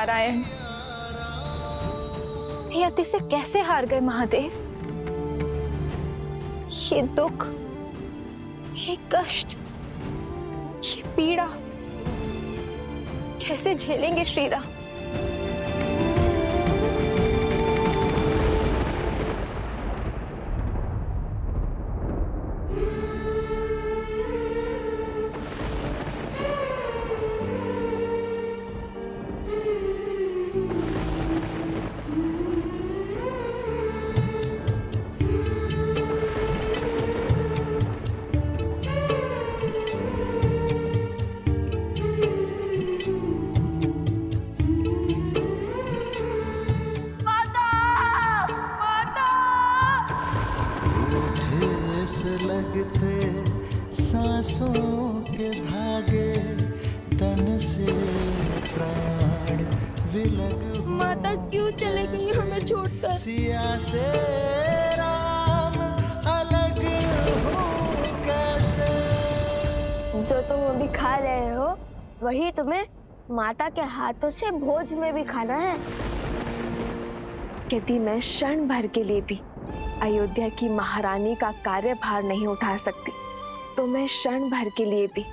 नारायण, नियति से कैसे हार गए महादेव? ये दुख, ये कष्ट, ये पीड़ा कैसे झेलेंगे श्री राम? लगते सांसों के धागे, तन से प्राण विलग। माता क्यों चले गई हमें छोड़कर? सिया से राम अलग हो कैसे? जो तुम अभी खा रहे हो वही तुम्हें माता के हाथों से भोज में भी खाना है। यदि मैं क्षण भर के लिए भी अयोध्या की महारानी का कार्यभार नहीं उठा सकती, तो मैं क्षण भर के लिए भी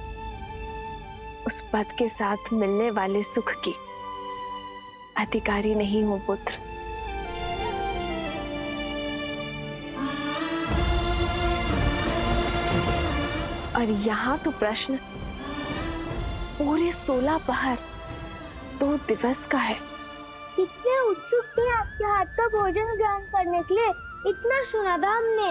उस पद के साथ मिलने वाले सुख की अधिकारी नहीं हूं पुत्र। और यहाँ तो प्रश्न पूरे 16 पहर 2 दिवस का है। कितने उत्सुक थे आपके हाथ का भोजन ग्रहण करने के लिए, इतना सुना था हमने।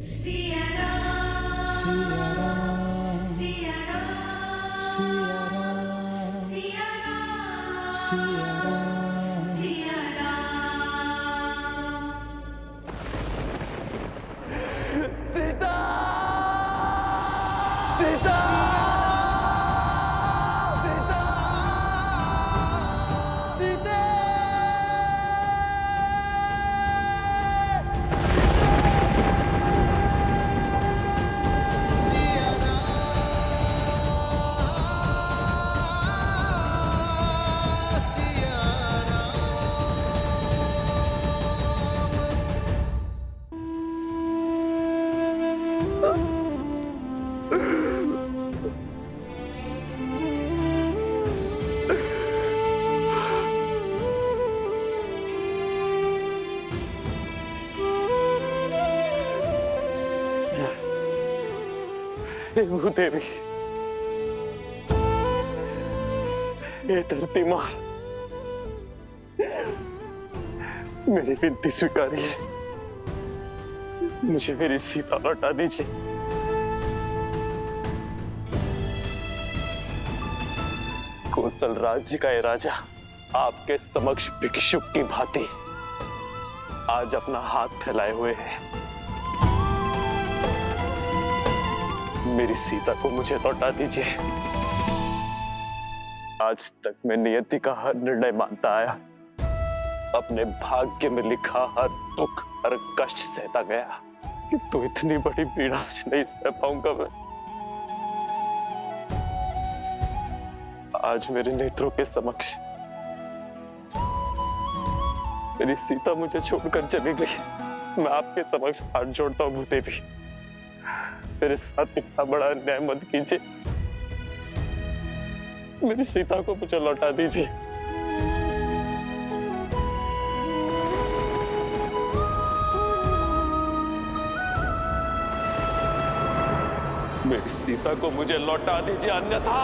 सिया राम, सिया राम, सिया राम, सिया राम, सिया राम, सिया राम, सिया राम। सीता! सीता! सीता! सीते! सिया राम, सिया राम। हे भूदेवी, हे धरती माँ, मेरी विनती स्वीकारिए, मुझे मेरी सीता लौटा दीजिए। कौशल राज्य का ये राजा आपके समक्ष भिक्षुक की भांति आज अपना हाथ फैलाए हुए है। मेरी सीता को मुझे लौटा दीजिए। आज तक मैं नियति का हर निर्णय मानता आया, अपने भाग्य में लिखा हर दुख हर कष्ट सहता गया, किंतु इतनी बड़ी पीड़ा नहीं सह पाऊंगा मैं। आज मेरे नेत्रों के समक्ष मेरी सीता मुझे छोड़कर चली गई। मैं आपके समक्ष हाथ जोड़ता हूँ भूदेवी, मेरे साथ इतना बड़ा अन्याय मत कीजिए। मेरी सीता को मुझे लौटा दीजिए। मेरी सीता को मुझे लौटा दीजिए, अन्यथा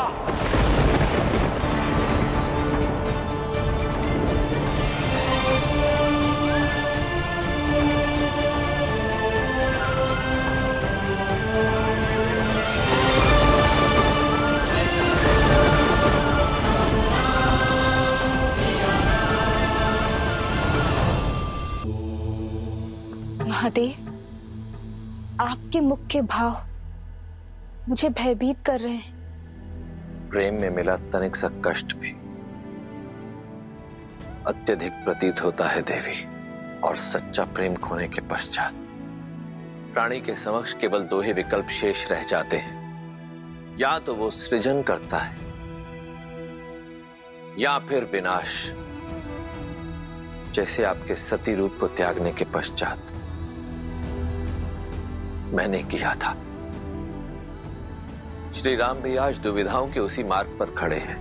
महादेव, आपके मुख के भाव मुझे भयभीत कर रहे हैं। प्रेम में मिला तनिक सा कष्ट भी अत्यधिक प्रतीत होता है देवी। और सच्चा प्रेम खोने के पश्चात प्राणी के समक्ष केवल दो ही विकल्प शेष रह जाते हैं। या तो वो सृजन करता है या फिर विनाश, जैसे आपके सती रूप को त्यागने के पश्चात मैंने किया था। श्री राम भी आज दुविधाओं के उसी मार्ग पर खड़े हैं।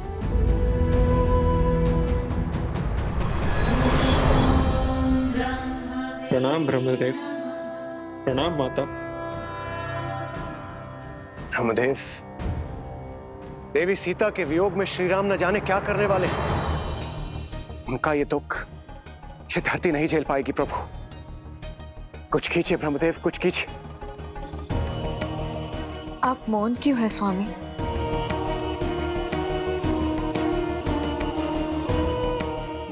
प्रणाम ब्रह्मदेव। प्रणाम माता। ब्रह्मदेव, देवी सीता के वियोग में श्री राम न जाने क्या करने वाले हैं। उनका ये दुख ये धरती नहीं झेल पाएगी प्रभु। कुछ कीजिए ब्रह्मदेव, कुछ कीजिए। आप मौन क्यों है स्वामी?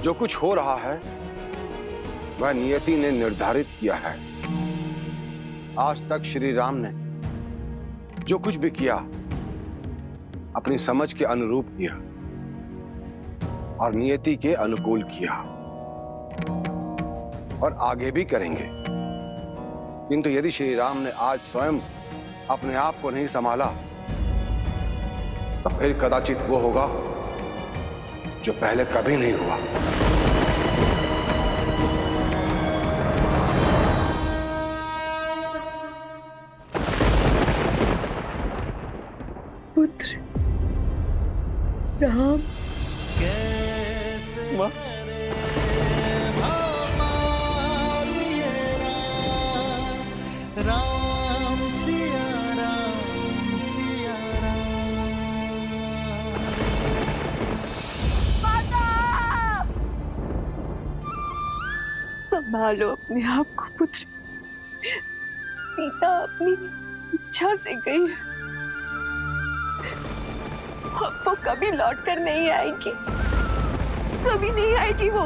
जो कुछ हो रहा है वह नियति ने निर्धारित किया है। आज तक श्री राम ने जो कुछ भी किया अपनी समझ के अनुरूप किया और नियति के अनुकूल किया, और आगे भी करेंगे। किंतु यदि श्री राम ने आज स्वयं अपने आप को नहीं संभाला तो फिर कदाचित वो होगा जो पहले कभी नहीं हुआ। पुत्र राम। कैसे माँ। करे हमारी राम, राम सिया राम सिया राम। संभालो अपने आप को पुत्र। सीता अपनी इच्छा से गई है, अब वो कभी लौट कर नहीं आएगी, कभी नहीं आएगी वो।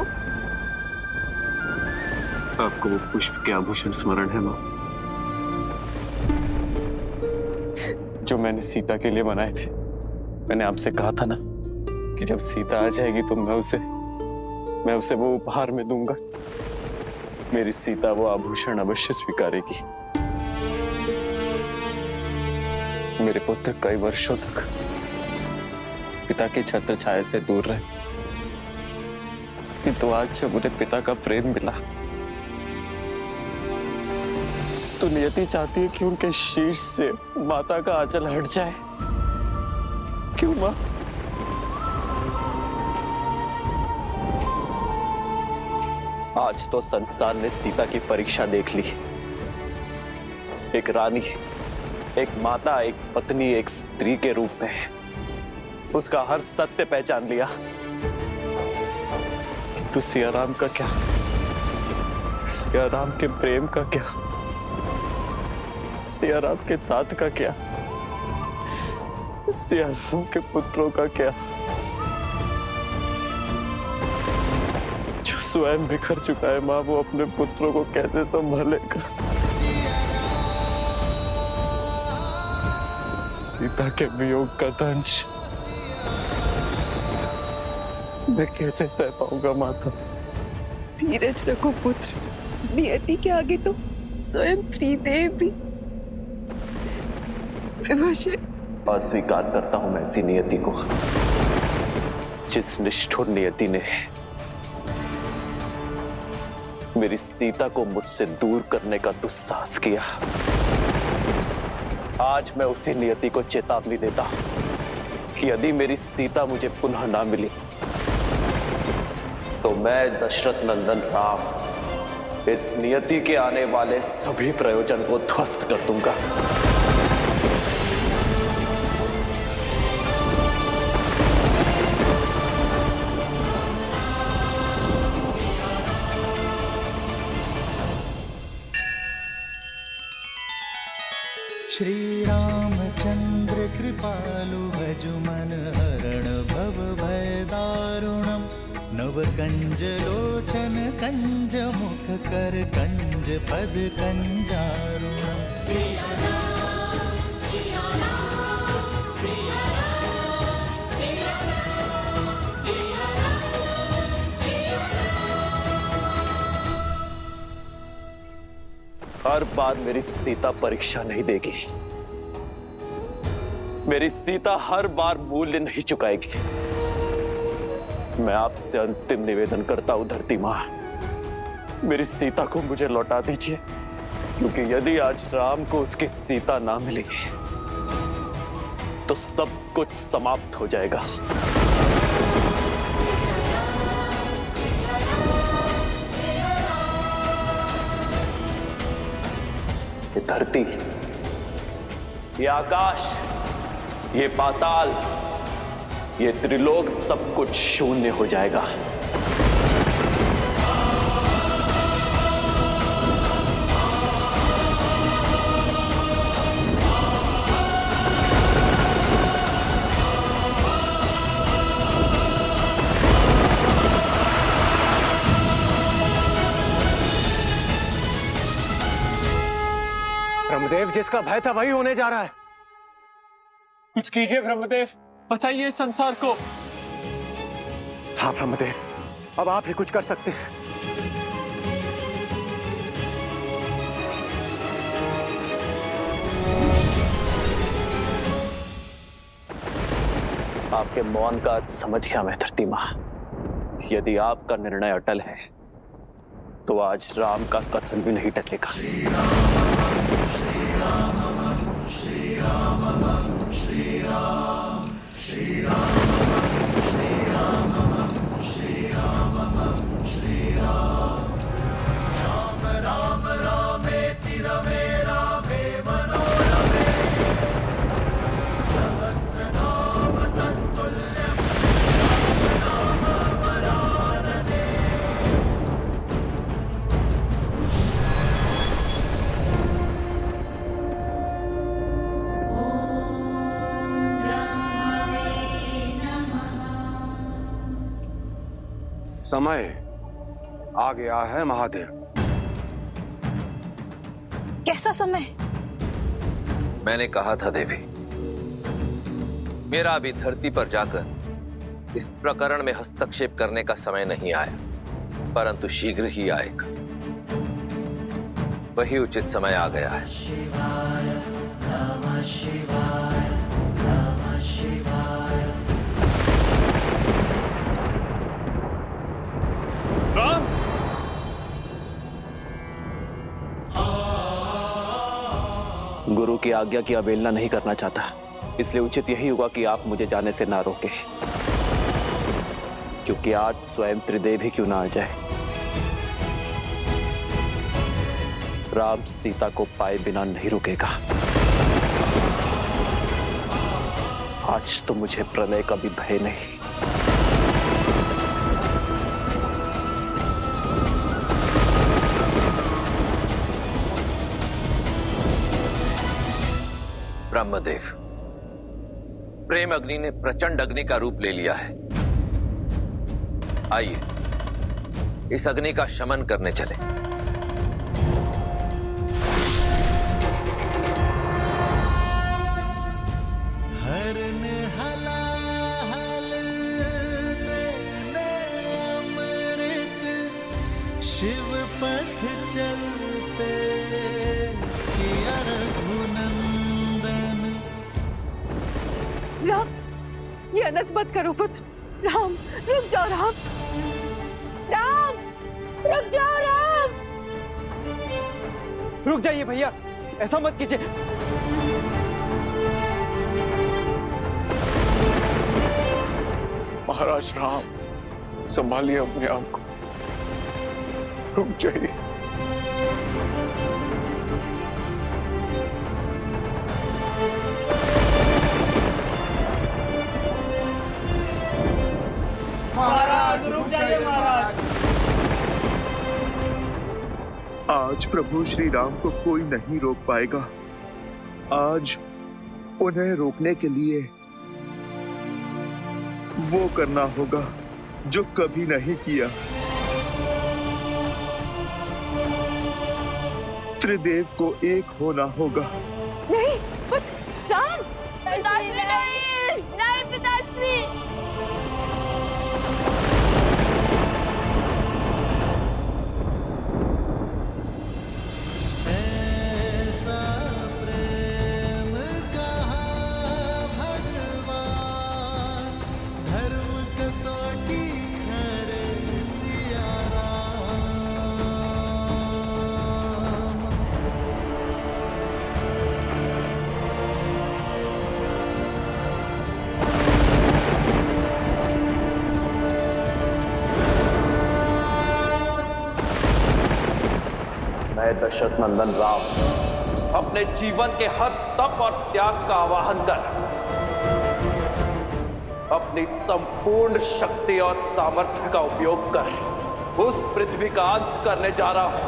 आपको वो पुष्प के आभूषण स्मरण है माँ, जो मैंने सीता के लिए बनाए थे। मैंने आपसे कहा था ना कि जब सीता आ जाएगी तो मैं उसे वो उपहार में दूंगा। मेरी सीता वो आभूषण अवश्य स्वीकारेगी। मेरे पुत्र कई वर्षों तक पिता की छत्र छाया से दूर रहे, किंतु आज जब उन्हें पिता का प्रेम मिला तो नियति चाहती है कि उनके शीश से माता का आंचल हट जाए। क्यों माँ? आज तो संसार ने सीता की परीक्षा देख ली। एक रानी, एक माता, एक पत्नी, एक स्त्री के रूप में उसका हर सत्य पहचान लिया। तो सियाराम का क्या? सियाराम के प्रेम का क्या? सियाराम के साथ का क्या? सियाराम के पुत्रों का क्या? जो स्वयं बिखर चुका है माँ, वो अपने पुत्रों को कैसे संभालेगा? सीता के वियोग का दंश मैं कैसे सह पाऊंगा माता? धीरज रखो पुत्र, नियति के आगे तो स्वयं त्रिदेव भी विवश है। अस्वीकार करता हूं मैं ऐसी नियति को, जिस निष्ठुर नियति ने मेरी सीता को मुझसे दूर करने का दुस्साहस किया। आज मैं उसी नियति को चेतावनी देता हूं कि यदि मेरी सीता मुझे पुनः ना मिली तो मैं दशरथ नंदन राम इस नियति के आने वाले सभी प्रयोजन को ध्वस्त कर दूंगा। श्री रामचंद्र कृपालु भजु मन हरण भव भय दारुणम, नव कंज लोचन कंज मुख कर कंज पद कंजारुणम। हर बार मेरी सीता परीक्षा नहीं देगी। मेरी सीता हर बार मूल्य नहीं चुकाएगी। मैं आपसे अंतिम निवेदन करता हूं धरती मां, मेरी सीता को मुझे लौटा दीजिए, क्योंकि यदि आज राम को उसकी सीता ना मिलेगी तो सब कुछ समाप्त हो जाएगा। ये धरती, ये आकाश, ये पाताल, ये त्रिलोक, सब कुछ शून्य हो जाएगा। ब्रह्मदेव, जिसका भय था वही होने जा रहा है। कुछ कीजिए ब्रह्मदेव, बचाइए इस संसार को। हाँ ब्रह्मदेव, अब आप ही कुछ कर सकते हैं। आपके मौन का अर्थ समझ गया मैं धरती मां। यदि आपका निर्णय अटल है तो आज राम का कथन भी नहीं टलेगा। समय आ गया है महादेव। कैसा समय? मैंने कहा था देवी, मेरा अभी धरती पर जाकर इस प्रकरण में हस्तक्षेप करने का समय नहीं आया, परंतु शीघ्र ही आएगा। वही उचित समय आ गया है। राम, गुरु की आज्ञा की अवहेलना नहीं करना चाहता, इसलिए उचित यही होगा कि आप मुझे जाने से ना रोकें, क्योंकि आज स्वयं त्रिदेव ही क्यों ना आ जाए। राम सीता को पाए बिना नहीं रुकेगा। आज तो मुझे प्रलय का भी भय नहीं। ब्रह्मदेव, प्रेम अग्नि ने प्रचंड अग्नि का रूप ले लिया है। आइए इस अग्नि का शमन करने चले। हरन हलाहल देने अमृत, शिव पथ चलते सिया रघुनंदन। राम, ये अनर्थ मत करो पुत्र। राम, रुक जाओ राम। राम, रुक जाओ राम। रुक जाइए भैया, ऐसा मत कीजिए। महाराज राम, संभालिए अपने आप को, रुक जाइए। महाराज रुक जाइए महाराज। आज प्रभु श्री राम को कोई नहीं रोक पाएगा। आज उन्हें रोकने के लिए वो करना होगा जो कभी नहीं किया। त्रिदेव को एक होना होगा। नहीं पुत्र, राम। पिताश्री नहीं, नहीं पिताश्री। है दशरथ नंदन राम, अपने जीवन के हर तप और त्याग का आवाहन कर अपनी संपूर्ण शक्ति और सामर्थ्य का उपयोग कर उस पृथ्वी का अंत करने जा रहा हूं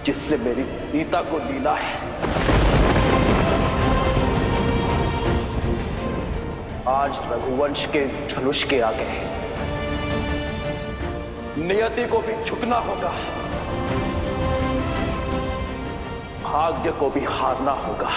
जिसने मेरी सीता को लीला है। आज रघुवंश के इस धनुष के आगे नियति को भी झुकना होगा, भाग्य को भी हारना होगा।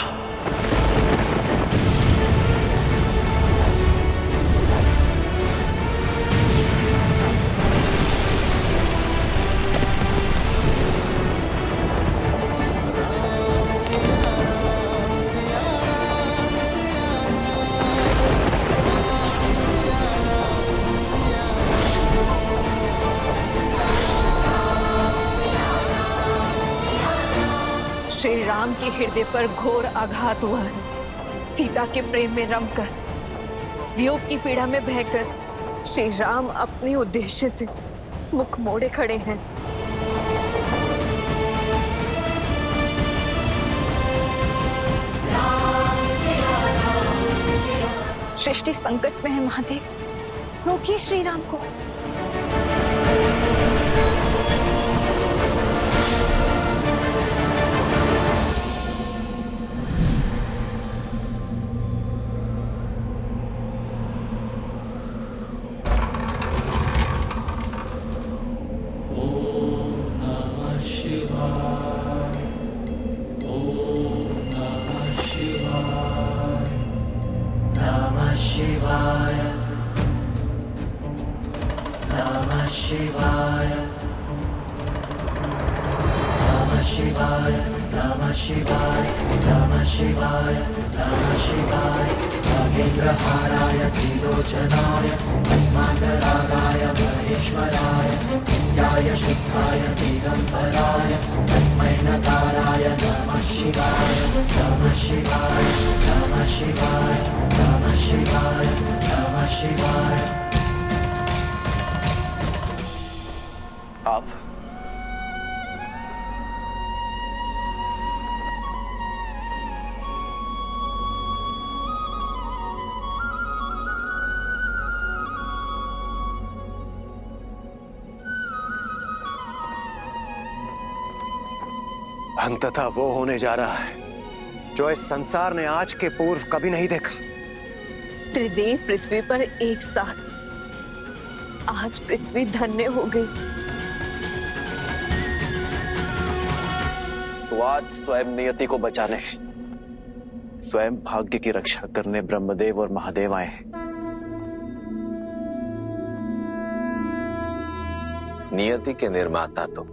श्री राम के हृदय पर घोर आघात हुआ है। सीता के प्रेम में रमकर, वियोग की पीड़ा में बहकर श्री राम अपने उद्देश्य से मुख मोड़े खड़े हैं। सृष्टि संकट में है महादेव, रोकिए श्री राम को। नागेन्द्रहाराय त्रिलोचनाय अस्माकरागाय महेश्वराय नित्याय शुद्धाय दिगंबराय तस्मै नकाराय नमः शिवाय नमः शिवाय नमः शिवाय नमः शिवाय नमः शिवाय। आप अंततः वो होने जा रहा है जो इस संसार ने आज के पूर्व कभी नहीं देखा। त्रिदेव पृथ्वी पर एक साथ, आज पृथ्वी धन्य हो गई। तो आज स्वयं नियति को बचाने, स्वयं भाग्य की रक्षा करने ब्रह्मदेव और महादेव आए हैं। नियति के निर्माता तो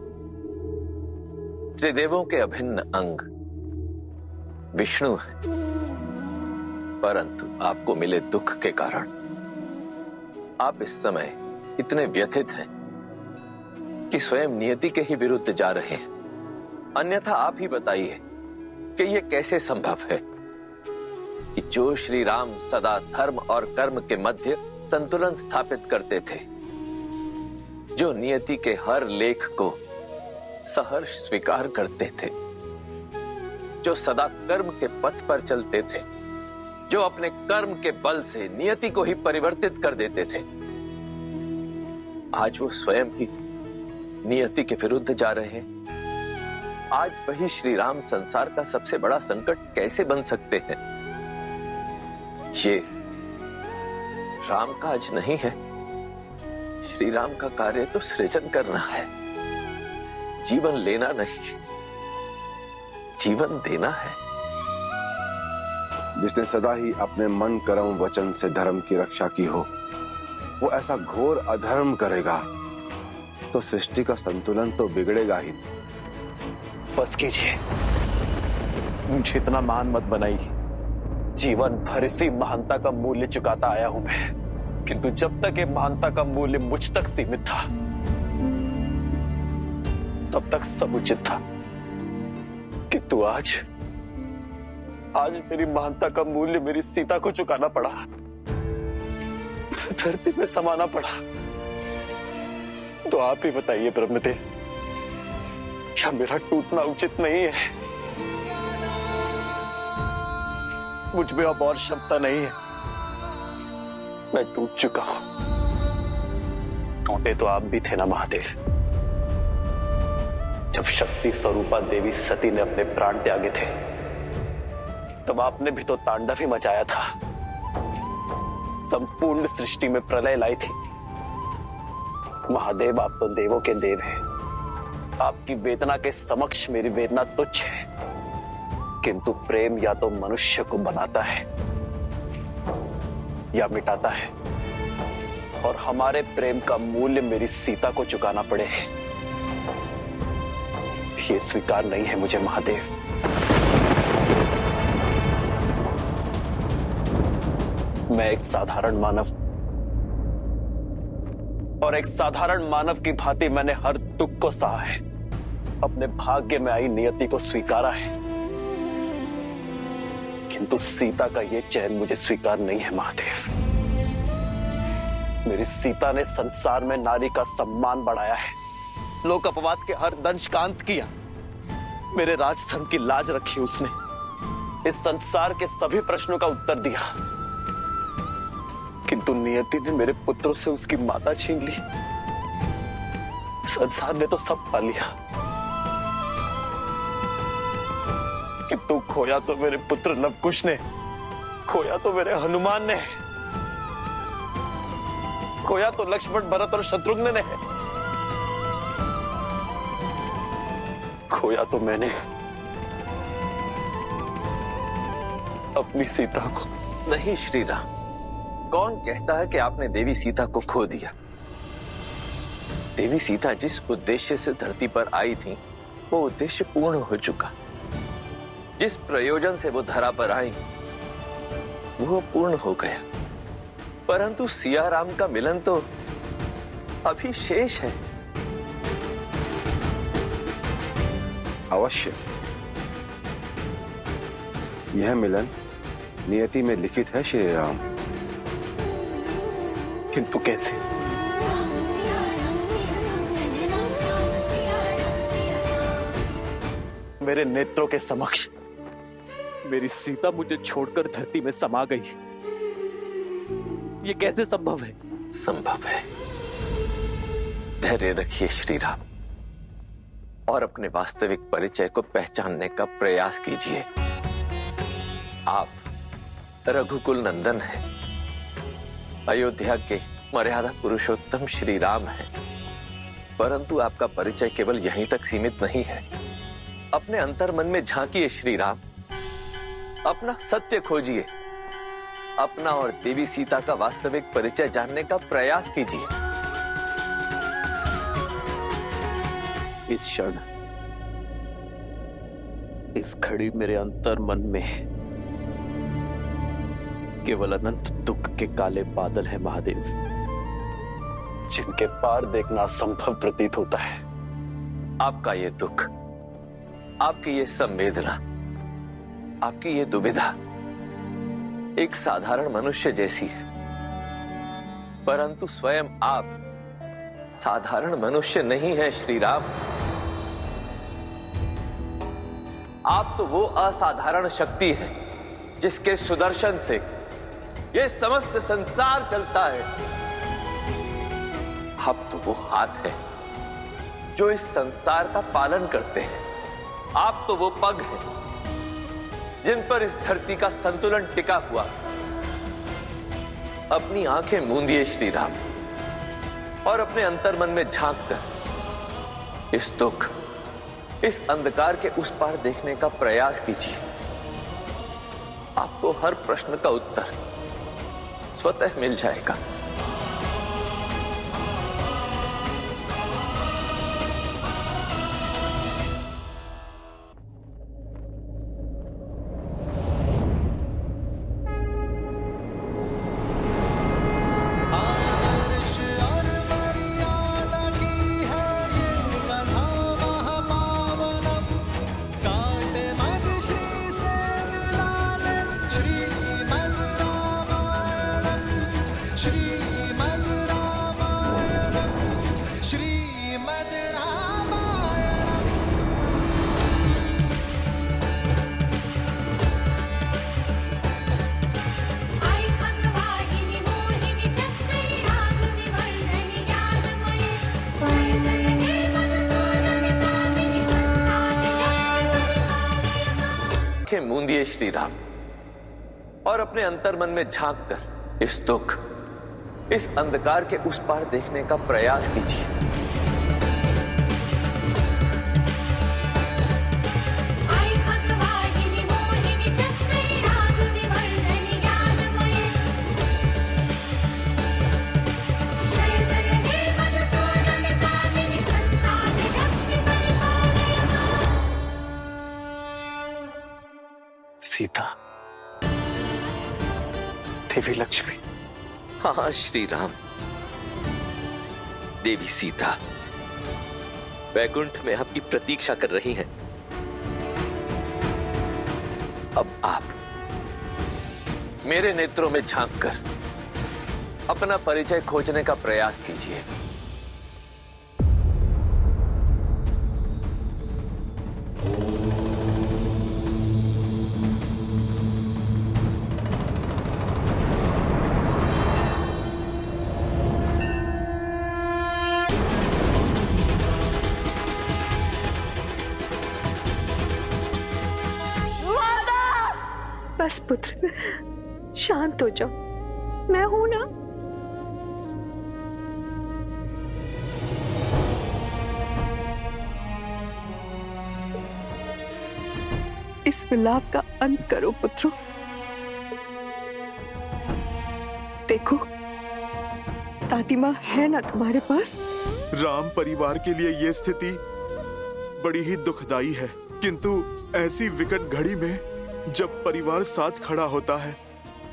त्रिदेवों के अभिन्न अंग विष्णु है, परंतु आपको मिले दुख के कारण आप इस समय इतने व्यथित हैं कि स्वयं नियति के ही विरुद्ध जा रहे हैं। अन्यथा आप ही बताइए कि यह कैसे संभव है कि जो श्री राम सदा धर्म और कर्म के मध्य संतुलन स्थापित करते थे, जो नियति के हर लेख को सहर्ष स्वीकार करते थे, जो सदा कर्म के पथ पर चलते थे, जो अपने कर्म के बल से नियति को ही परिवर्तित कर देते थे, आज वो स्वयं ही नियति के विरुद्ध जा रहे हैं। आज वही श्री राम संसार का सबसे बड़ा संकट कैसे बन सकते हैं? ये राम काज नहीं है। श्री राम का कार्य तो सृजन करना है, जीवन लेना नहीं, जीवन देना है। जिसने सदा ही अपने मन कर्म वचन से धर्म की रक्षा की हो, वो ऐसा घोर अधर्म करेगा तो सृष्टि का संतुलन तो बिगड़ेगा ही। बस कीजिए, मुझे इतना महान मत बनाइए। जीवन भर इसी महानता का मूल्य चुकाता आया हूं मैं, किंतु जब तक ये महानता का मूल्य मुझ तक सीमित था, तब तक सब उचित था। किंतु आज मेरी महानता का मूल्य मेरी सीता को चुकाना पड़ा, उसे धरती में समाना पड़ा। तो आप ही बताइए ब्रह्मदेव, क्या मेरा टूटना उचित नहीं है? मुझ में अब और क्षमता नहीं है। मैं टूट चुका हूं। टूटे तो आप भी थे ना महादेव, जब शक्ति स्वरूपा देवी सती ने अपने प्राण त्यागे थे, तब आपने भी तो तांडव ही मचाया था, संपूर्ण सृष्टि में प्रलय लाई थी। महादेव, आप तो देवों के देव हैं। आपकी वेदना के समक्ष मेरी वेदना तुच्छ है, किंतु प्रेम या तो मनुष्य को बनाता है या मिटाता है, और हमारे प्रेम का मूल्य मेरी सीता को चुकाना पड़े। ये स्वीकार नहीं है मुझे महादेव। मैं एक साधारण मानव, और एक साधारण मानव की भांति मैंने हर दुख को सहा है, अपने भाग्य में आई नियति को स्वीकारा है, किंतु सीता का ये चैन मुझे स्वीकार नहीं है महादेव। मेरी सीता ने संसार में नारी का सम्मान बढ़ाया है, लोक अपवाद के हर दंश का अंत किया, मेरे राजधन की लाज रखी उसने, इस संसार के सभी प्रश्नों का उत्तर दिया, किंतु नियति ने मेरे पुत्रों से उसकी माता छीन ली। संसार ने तो सब पा लिया, किंतु खोया तो मेरे पुत्र नवकुश ने, खोया तो मेरे हनुमान ने, खोया तो लक्ष्मण, भरत और शत्रुघ्न ने, खोया तो मैंने अपनी सीता को। नहीं श्री राम, कौन कहता है कि आपने देवी सीता को खो दिया? देवी सीता जिस उद्देश्य से धरती पर आई थी, वो उद्देश्य पूर्ण हो चुका। जिस प्रयोजन से वो धरा पर आई, वो पूर्ण हो गया। परंतु सिया राम का मिलन तो अभी शेष है। अवश्य, यह मिलन नियति में लिखित है श्री राम। किंतु कैसे? मेरे नेत्रों के समक्ष मेरी सीता मुझे छोड़कर धरती में समा गई, ये कैसे संभव है? संभव है। धैर्य रखिए श्री राम, और अपने वास्तविक परिचय को पहचानने का प्रयास कीजिए। आप रघुकुल नंदन हैं, अयोध्या के मर्यादा पुरुषोत्तम श्री राम हैं, परंतु आपका परिचय केवल यहीं तक सीमित नहीं है। अपने अंतर मन में झांकिए श्री राम, अपना सत्य खोजिए, अपना और देवी सीता का वास्तविक परिचय जानने का प्रयास कीजिए। इस क्षण, इस घड़ी मेरे अंतर मन में केवल अनंत दुख के काले बादल हैं महादेव, जिनके पार देखना असंभव प्रतीत होता है। आपका ये दुख, आपकी ये संवेदना, आपकी ये दुविधा एक साधारण मनुष्य जैसी है, परंतु स्वयं आप साधारण मनुष्य नहीं है श्री राम। आप तो वो असाधारण शक्ति है जिसके सुदर्शन से ये समस्त संसार चलता है। आप तो वो हाथ है जो इस संसार का पालन करते हैं। आप तो वो पग हैं जिन पर इस धरती का संतुलन टिका हुआ। अपनी आंखें मूंदिए श्री राम, और अपने अंतर मन में झांक कर इस दुख, इस अंधकार के उस पार देखने का प्रयास कीजिए। आपको हर प्रश्न का उत्तर स्वतः मिल जाएगा। श्री आंखें मूंदिए श्री राम और अपने अंतर्मन में झांक कर इस दुख, इस अंधकार के उस पार देखने का प्रयास कीजिए। सीता, देवी लक्ष्मी। हाँ श्री राम, देवी सीता वैकुंठ में आपकी प्रतीक्षा कर रही हैं। अब आप मेरे नेत्रों में झांककर अपना परिचय खोजने का प्रयास कीजिए। बस पुत्र, शांत हो जाओ, मैं हूं ना। इस विलाप का अंत करो पुत्रों। देखो, दादी माँ है ना तुम्हारे पास? राम परिवार के लिए यह स्थिति बड़ी ही दुखदाई है, किंतु ऐसी विकट घड़ी में जब परिवार साथ खड़ा होता है,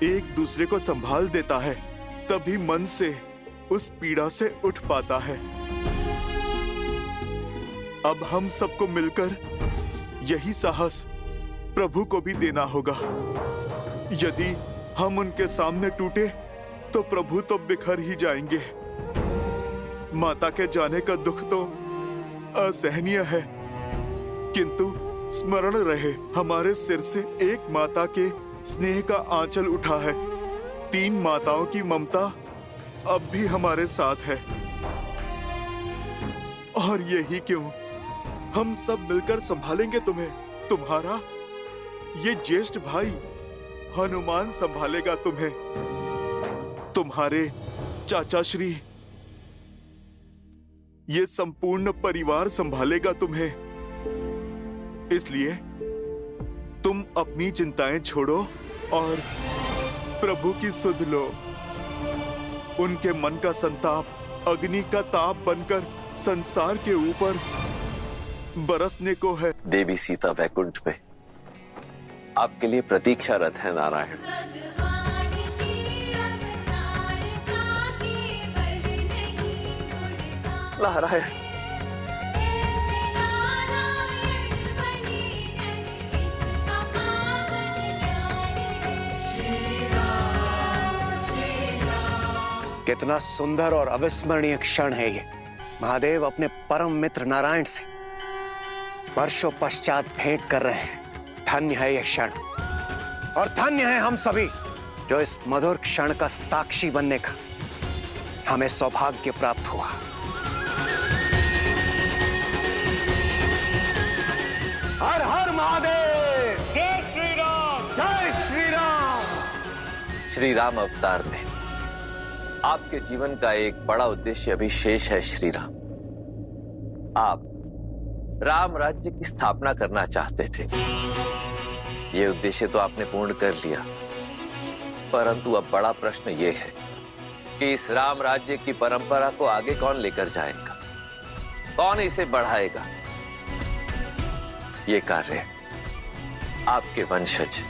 एक दूसरे को संभाल देता है, तभी मन से उस पीड़ा से उठ पाता है। अब हम सबको मिलकर यही साहस प्रभु को भी देना होगा। यदि हम उनके सामने टूटे तो प्रभु तो बिखर ही जाएंगे। माता के जाने का दुख तो असहनीय है, किंतु स्मरण रहे, हमारे सिर से एक माता के स्नेह का आंचल उठा है। 3 माताओं की ममता अब भी हमारे साथ है। और यही क्यों, हम सब मिलकर संभालेंगे तुम्हें। तुम्हारा ये ज्येष्ठ भाई हनुमान संभालेगा तुम्हें। तुम्हारे चाचा श्री ये संपूर्ण परिवार संभालेगा तुम्हें। इसलिए तुम अपनी चिंताएं छोड़ो और प्रभु की सुध लो। उनके मन का संताप अग्नि का ताप बनकर संसार के ऊपर बरसने को है। देवी सीता वैकुंठ में आपके लिए प्रतीक्षारत है नारायण। नारायण, कितना सुंदर और अविस्मरणीय क्षण है ये। महादेव अपने परम मित्र नारायण से वर्षों पश्चात भेंट कर रहे हैं। धन्य है यह क्षण, और धन्य है हम सभी जो इस मधुर क्षण का साक्षी बनने का हमें सौभाग्य प्राप्त हुआ। हर हर महादेव, जय श्री राम, जय श्री राम। श्री राम अवतार में आपके जीवन का एक बड़ा उद्देश्य अभी शेष है श्री राम। आप राम राज्य की स्थापना करना चाहते थे। ये उद्देश्य तो आपने पूर्ण कर लिया, परंतु अब बड़ा प्रश्न ये है कि इस राम राज्य की परंपरा को आगे कौन लेकर जाएगा, कौन इसे बढ़ाएगा। ये कार्य आपके वंशज,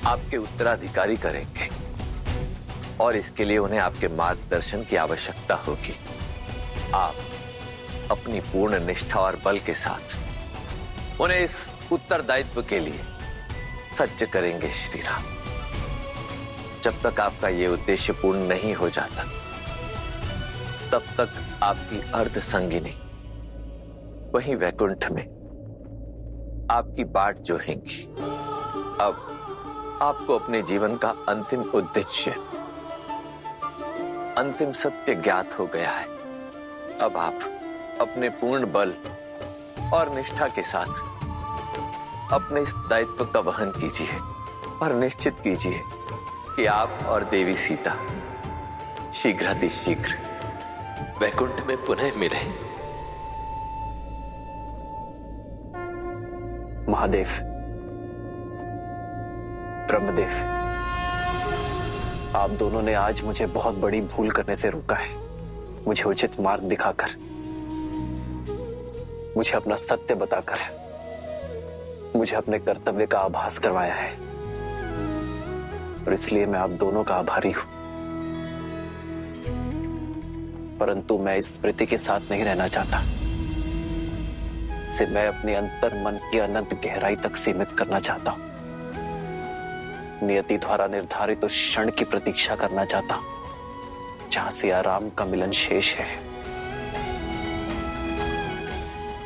आपके उत्तराधिकारी करेंगे, और इसके लिए उन्हें आपके मार्गदर्शन की आवश्यकता होगी। आप अपनी पूर्ण निष्ठा और बल के साथ उन्हें इस उत्तरदायित्व के लिए सज्ज करेंगे श्री राम। जब तक आपका यह उद्देश्य पूर्ण नहीं हो जाता, तब तक आपकी अर्ध संगिनी वहीं वैकुंठ में आपकी बाट जोहेंगी। अब आपको अपने जीवन का अंतिम उद्देश्य, अंतिम सत्य ज्ञात हो गया है। अब आप अपने पूर्ण बल और निष्ठा के साथ अपने इस दायित्व का वहन कीजिए और निश्चित कीजिए कि आप और देवी सीता शीघ्रातिशीघ्र वैकुंठ में पुनः मिले। महादेव, ब्रह्मदेव, आप दोनों ने आज मुझे बहुत बड़ी भूल करने से रोका है। मुझे उचित मार्ग दिखाकर, मुझे अपना सत्य बताकर, मुझे अपने कर्तव्य का आभास करवाया है और इसलिए मैं आप दोनों का आभारी हूं। परंतु मैं इस स्मृति के साथ नहीं रहना चाहता। इसे मैं अपने अंतर मन की अनंत गहराई तक सीमित करना चाहता हूं। नियति द्वारा निर्धारित उस क्षण की प्रतीक्षा करना चाहता हूं जहां सिया राम का मिलन शेष है,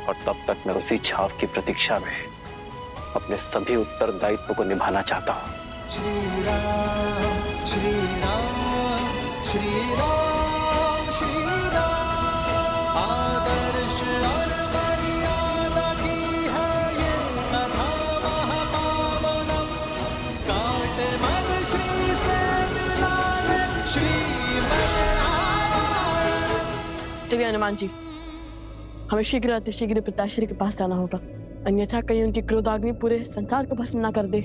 और तब तक मैं उसी छाव की प्रतीक्षा में अपने सभी उत्तरदायित्व को निभाना चाहता हूं। श्री राम श्री राम श्री राम श्री राम, आदर्श और मर्यादा की है ये कथा महापावनम, काट मद श्री से मिलाने श्रीमद् रामायण। चलिए हनुमान जी, हमें शीघ्र अतिशीघ्र पिताश्री के पास जाना होगा, अन्यथा कहीं उनकी क्रोधाग्नि पूरे संसार को भस्म ना कर दे।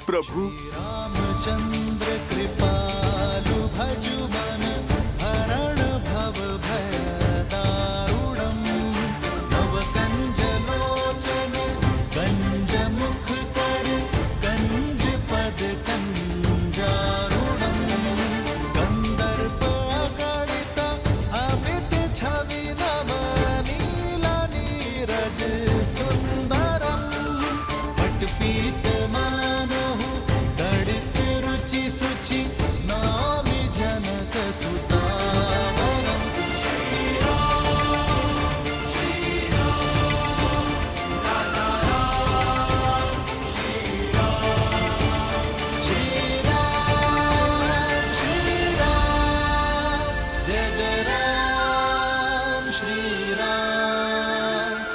प्रभु रामचंद्र कृपालु भजु मन हरण भव भय दारुणम, नव कंज लोचन कंज मुख कर कंज पद कंजारुणम, कंदर्प अगणित अमित छवि नव नील नीरज सुंदरम, पटपीत सुचि नामि जनक सुतावरम। श्री राम राजा राम, श्री राम जय जय राम, श्री राम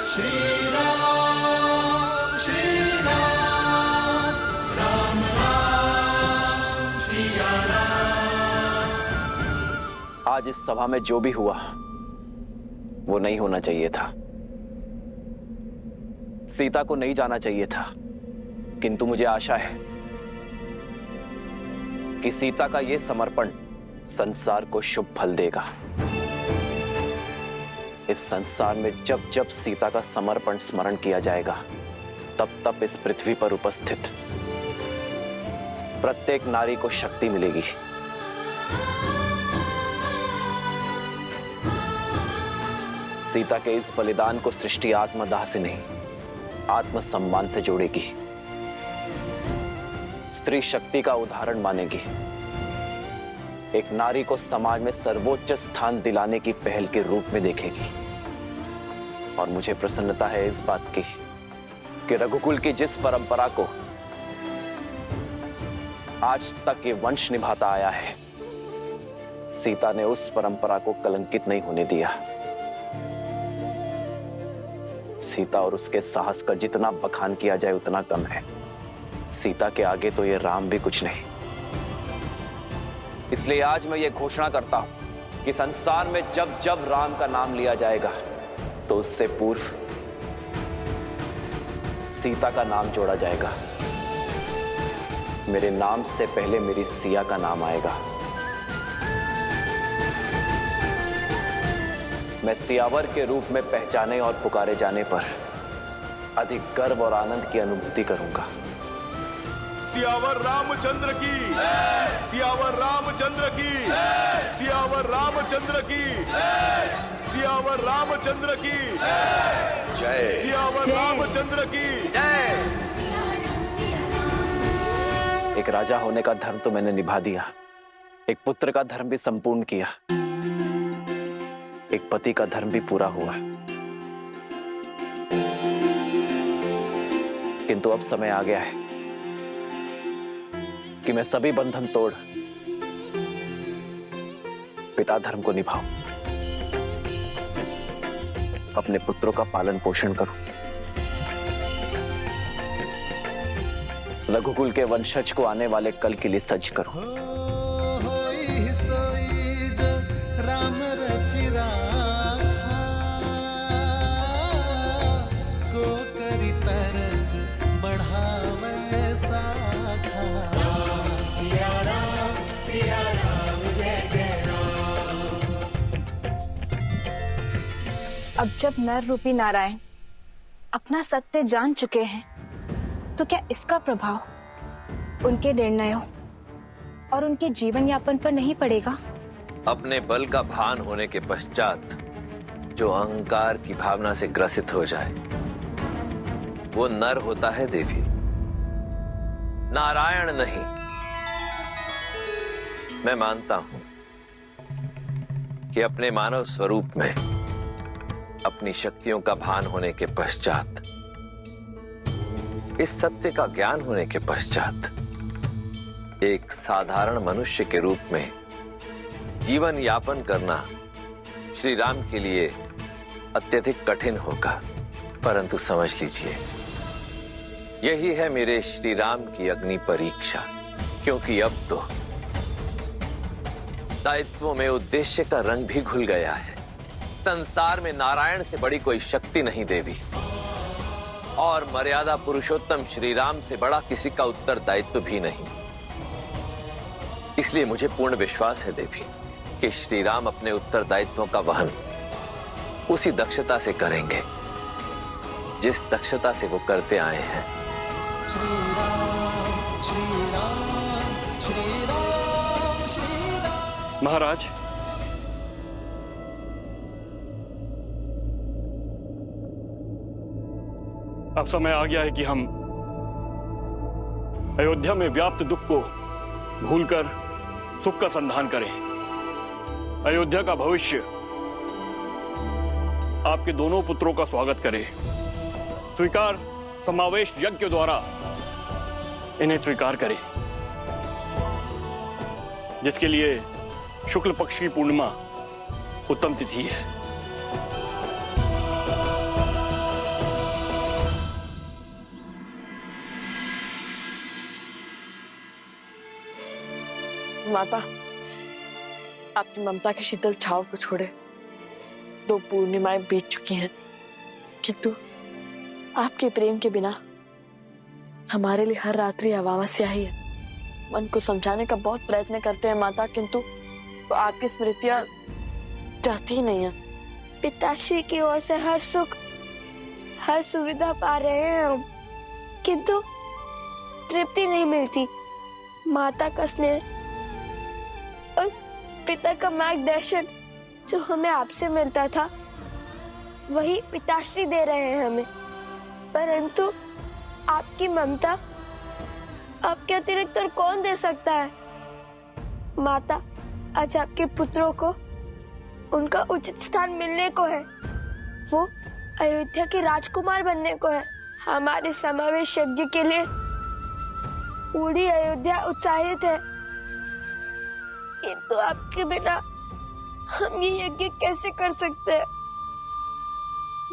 श्री राम श्री राम, राम राम सिया राम। आज इस सभा में जो भी हुआ वो नहीं होना चाहिए था। सीता को नहीं जाना चाहिए था, किंतु मुझे आशा है कि सीता का यह समर्पण संसार को शुभ फल देगा। इस संसार में जब जब सीता का समर्पण स्मरण किया जाएगा, तब तब इस पृथ्वी पर उपस्थित प्रत्येक नारी को शक्ति मिलेगी। सीता के इस बलिदान को सृष्टि आत्मदाह से नहीं, आत्मसम्मान से जोड़ेगी। स्त्री शक्ति का उदाहरण मानेगी। एक नारी को समाज में सर्वोच्च स्थान दिलाने की पहल के रूप में देखेगी। और मुझे प्रसन्नता है इस बात की कि रघुकुल की जिस परंपरा को आज तक ये वंश निभाता आया है, सीता ने उस परंपरा को कलंकित नहीं होने दिया। सीता और उसके साहस का जितना बखान किया जाए उतना कम है। सीता के आगे तो ये राम भी कुछ नहीं। इसलिए आज मैं ये घोषणा करता हूं कि संसार में जब जब राम का नाम लिया जाएगा तो उससे पूर्व सीता का नाम जोड़ा जाएगा। मेरे नाम से पहले मेरी सिया का नाम आएगा। मैं सियावर के रूप में पहचाने और पुकारे जाने पर अधिक गर्व और आनंद की अनुभूति करूंगा। सियावर रामचंद्र की, सियावर रामचंद्र की, सियावर रामचंद्र की, सियावर रामचंद्र की, जय सियावर रामचंद्र की। एक राजा होने का धर्म तो मैंने निभा दिया, एक पुत्र का धर्म भी संपूर्ण किया, एक पति का धर्म भी पूरा हुआ। किंतु अब समय आ गया है कि मैं सभी बंधन तोड़ पिता धर्म को निभाऊं, अपने पुत्रों का पालन पोषण करूं, रघुकुल के वंशज को आने वाले कल के लिए सज्ज करूं। राम रचिरा को करी तर बढ़ावे साखा। सिया राम जय जय राम। अब जब नर रूपी नारायण अपना सत्य जान चुके हैं, तो क्या इसका प्रभाव उनके निर्णयों और उनके जीवन यापन पर नहीं पड़ेगा? अपने बल का भान होने के पश्चात जो अहंकार की भावना से ग्रसित हो जाए वो नर होता है देवी, नारायण नहीं। मैं मानता हूं कि अपने मानव स्वरूप में अपनी शक्तियों का भान होने के पश्चात, इस सत्य का ज्ञान होने के पश्चात एक साधारण मनुष्य के रूप में जीवन यापन करना श्री राम के लिए अत्यधिक कठिन होगा। परंतु समझ लीजिए, यही है मेरे श्री राम की अग्नि परीक्षा, क्योंकि अब तो दायित्वों में उद्देश्य का रंग भी घुल गया है। संसार में नारायण से बड़ी कोई शक्ति नहीं देवी, और मर्यादा पुरुषोत्तम श्री राम से बड़ा किसी का उत्तरदायित्व भी नहीं। इसलिए मुझे पूर्ण विश्वास है देवी कि श्री राम अपने उत्तरदायित्वों का वहन उसी दक्षता से करेंगे जिस दक्षता से वो करते आए हैं। श्री राम श्री राम श्री राम श्री राम। महाराज, अब समय आ गया है कि हम अयोध्या में व्याप्त दुख को भूलकर सुख का संधान करें। अयोध्या का भविष्य आपके दोनों पुत्रों का स्वागत करे। स्वीकार समावेश यज्ञ के द्वारा इन्हें स्वीकार करे, जिसके लिए शुक्ल पक्ष की पूर्णिमा उत्तम तिथि है। माता, आपकी ममता की शीतल छाव को छोड़े 2 पूर्णिमाएं बीत चुकी हैं, किंतु आपके प्रेम के बिना हमारे लिए हर रात्रि अमावस्या ही है। मन को समझाने का बहुत प्रयत्न करते हैं माता, किंतु तो आपकी स्मृतियां जाती ही नहीं है। पिताश्री की ओर से हर सुख, हर सुविधा पा रहे हैं हम, किंतु तृप्ति नहीं मिलती। माता का स्नेह और पिता का मार्गदर्शन जो हमें आपसे मिलता था, वही पिताश्री दे रहे हैं हमें। परंतु आपकी ममता आपके अतिरिक्त और कौन दे सकता है? माता, आज आपके पुत्रों को उनका उचित स्थान मिलने को है। वो अयोध्या के राजकुमार बनने को है। हमारे समावेश यज्ञ के लिए पूरी अयोध्या उत्साहित है, किंतु आपके बिना हम ये यज्ञ कैसे कर सकते हैं?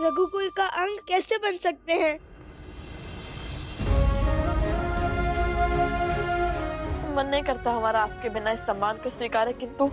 रघुकुल का अंग कैसे बन सकते हैं? मन नहीं करता हमारा आपके बिना इस सम्मान को स्वीकार है, किंतु